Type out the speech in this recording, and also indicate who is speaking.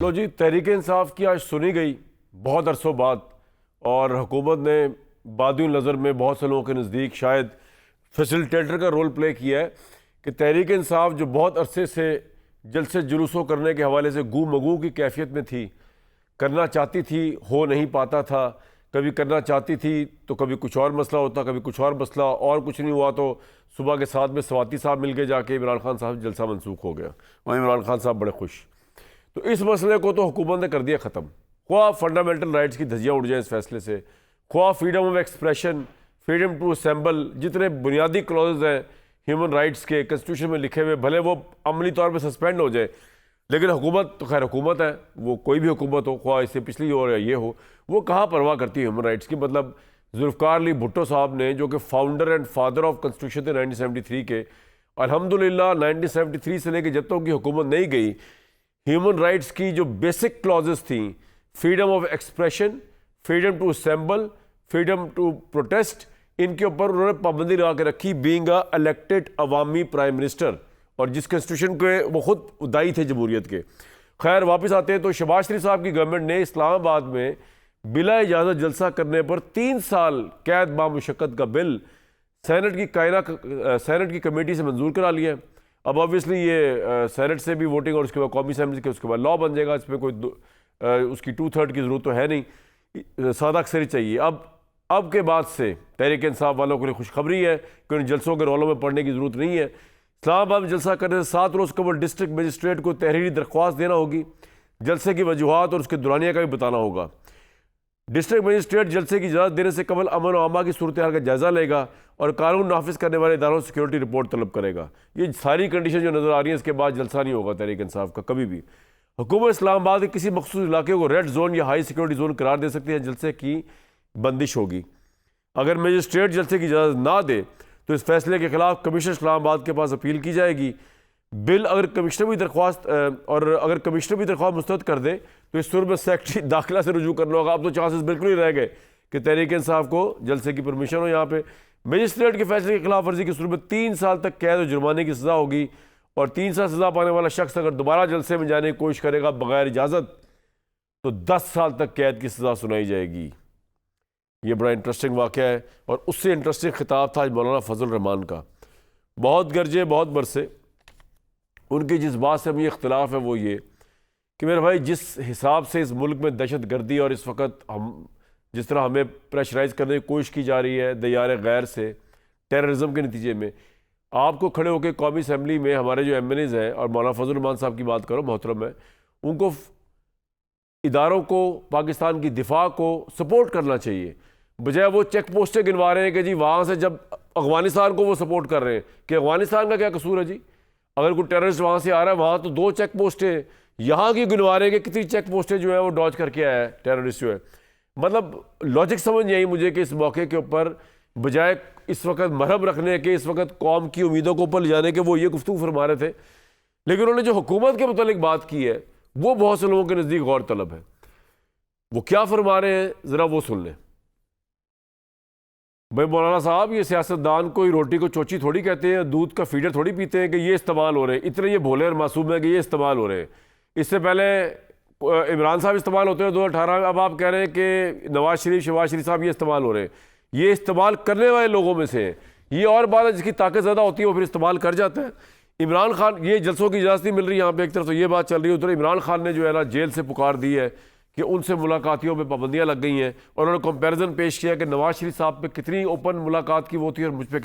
Speaker 1: लो जी, तहरीक इंसाफ की आज सुनी गई बहुत अरसों बाद, और हुकूमत ने बादी नज़र में बहुत से लोगों के नज़दीक शायद फैसिलिटेटर का रोल प्ले किया है कि तहरीक इंसाफ जो बहुत अरसे से जलसे जुलूसों करने के हवाले से गू मगू की कैफियत में थी, करना चाहती थी, हो नहीं पाता था, कभी करना चाहती थी तो कभी कुछ और मसला होता, कभी कुछ और मसला, और कुछ नहीं हुआ तो सुबह के 7 में स्वाति साहब मिल के जाके इमरान खान साहब जलसा मनसूख हो गया। वहीं इमरान खान साहब बड़े खुश। तो इस मसले को तो हुकूमत ने कर दिया ख़त्म। ख्वाह फंडामेंटल राइट्स की धज्जियाँ उड़ जाएँ इस फैसले से, ख्वाह freedom of expression, freedom to assemble, जितने बुनियादी क्लॉजेज हैं ह्यूमन राइट्स के कॉन्स्टिट्यूशन में लिखे हुए, भले वो अमली तौर पर सस्पेंड हो जाए, लेकिन हुकूमत तो खैर हुकूमत है, वो कोई भी हुकूमत हो, ख्वाह इससे पिछली हो या ये हो, वो कहाँ परवाह करती है ह्यूमन राइट्स की। मतलब जुल्फ़िकार अली भुट्टो साहब ने, जो कि founder and father of constitution थे 1973 के, अल्हम्दुलिल्लाह 1973 से लेकर जब तक की हुकूमत नहीं गई, ह्यूमन राइट्स की जो बेसिक क्लॉजेस थी, freedom of expression, freedom to assemble, freedom to protest, इनके ऊपर उन्होंने पाबंदी लगा के रखी, बीइंग अ इलेक्टेड अवामी प्राइम मिनिस्टर, और जिस कॉन्स्टिट्यूशन के वो खुद दाई थे जमहूरियत के। खैर वापस आते हैं तो शहबाज शरीफ साहब की गवर्नमेंट ने इस्लामाबाद में बिला इजाज़त जलसा करने पर 3 साल कैद बामुशक्कत का बिल सेनेट की कमेटी से मंजूर करा लिया है। अब ऑब्वियसली ये सेनेट से भी वोटिंग और उसके बाद कौमी असेंबली के उसके बाद लॉ बन जाएगा। इसमें कोई उसकी 2/3 की ज़रूरत तो है नहीं, सादा अक्सर ही चाहिए। अब के बाद से तहरीक इंसाफ वालों के लिए खुशखबरी है कि उन जलसों के रोलों में पढ़ने की ज़रूरत नहीं है। इस्लामाबाद में जलसा करने से 7 रोज़ कबल डिस्ट्रिक्ट मजिस्ट्रेट को तहरीरी दरख्वास्त देना होगी, जलसे की वजूहात और उसके दुरानिया का भी बताना होगा। डिस्ट्रिक्ट मजिस्ट्रेट जलसे की इजाज़त देने से कबल अमन व अमा की सूरत हाल का जायज़ा लेगा और कानून नाफिज करने वाले इदारों से सिक्योरिटी रिपोर्ट तलब करेगा। ये सारी कंडीशन जो नज़र आ रही है, इसके बाद जलसा नहीं होगा तहरीक इंसाफ का कभी भी। हुकूमत इस्लामाबाद के किसी मखसूस इलाके को रेड जोन या हाई सिक्योरिटी जोन करार दे सकती है, जलसे की बंदिश होगी। अगर मजिस्ट्रेट जलसे की इजाज़त ना दे तो इस फैसले के खिलाफ कमिश्नर इस्लामाबाद के पास अपील की जाएगी। बिल अगर कमिश्नर भी दरख्वास्त मुस्तरद कर दे तो इस सूरत में सेक्रेटरी दाखिला से रुजू करना होगा। अब तो चांसेस बिल्कुल ही रह गए कि तहरीक इंसाफ को जलसे की परमिशन हो। यहाँ पे मजिस्ट्रेट के फैसले की खिलाफ वर्जी की सूरत में 3 साल तक कैद और जुर्माने की सज़ा होगी, और 3 साल सज़ा पाने वाला शख्स अगर दोबारा जलसे में जाने की कोशिश करेगा बगैर इजाज़त तो 10 साल तक कैद की सज़ा सुनाई जाएगी। ये बड़ा इंटरेस्टिंग वाक़या है, और उससे इंटरेस्टिंग खिताब था आज मौलाना फजल रहमान का। बहुत गरजे बहुत बरसे, उनकी जिस बात से हमें इख्तिलाफ है वो ये कि मेरे भाई, जिस हिसाब से इस मुल्क में दहशत गर्दी और इस वक्त जिस तरह हमें प्रेशराइज करने की कोशिश की जा रही है दयार गैर से, टेररिज्म के नतीजे में, आपको खड़े होकर कौमी असम्बली में हमारे जो MNAs हैं, और मौलाना फजल रहमान साहब की बात करो, मोहतरम है, उनको इदारों को, पाकिस्तान की दिफा को सपोर्ट करना चाहिए, बजाय वो चेक पोस्टें गिनवा रहे हैं कि जी वहाँ से, जब अफगानिस्तान को वो सपोर्ट कर रहे हैं कि अफगानिस्तान का क्या कसूर है जी, अगर कोई टेररिस्ट वहाँ से आ रहा है, वहाँ तो 2 चेक पोस्टें, यहाँ की गिनवा रहे हैं कि कितनी चेक पोस्टें जो है वो डॉज करके आया है टेररिस्ट जो है। मतलब लॉजिक समझ नहीं आई मुझे कि इस मौके के ऊपर बजाय इस वक्त मरहम रखने के, इस वक्त कौम की उम्मीदों को ऊपर ले जाने के, वो ये गुफ्तगू फरमा रहे थे। लेकिन उन्होंने जो हुकूमत के मुतालिक बात की है वो बहुत से लोगों के नज़दीक गौर तलब है। वो क्या फरमा रहे हैं ज़रा वो सुन लें। भाई मौलाना साहब, ये सियासतदान कोई रोटी को चोची थोड़ी कहते हैं, दूध का फीडर थोड़ी पीते हैं कि ये इस्तेमाल हो रहे हैं। इतने ये भोले और मासूम है कि ये इस्तेमाल हो रहे हैं। इससे पहले इमरान साहब इस्तेमाल होते हैं 2018 में, अब आप कह रहे हैं कि शहबाज शरीफ साहब ये इस्तेमाल हो रहे हैं। ये इस्तेमाल करने वाले लोगों में से हैं। ये और बात है, जिसकी ताकत ज़्यादा होती है वो फिर इस्तेमाल कर जाता है। इमरान खान, ये जलसों की इजाज़त नहीं मिल रही यहाँ पे, एक तरफ तो ये बात चल रही है, उधर इमरान खान ने जो है ना जेल से पुकार दी है कि उनसे मुलाकातियों पे पाबंदियां लग गई हैं, और उन्होंने कंपैरिजन पेश किया कि नवाज शरीफ साहब पे कितनी ओपन मुलाकात की वो थी और मुझ पे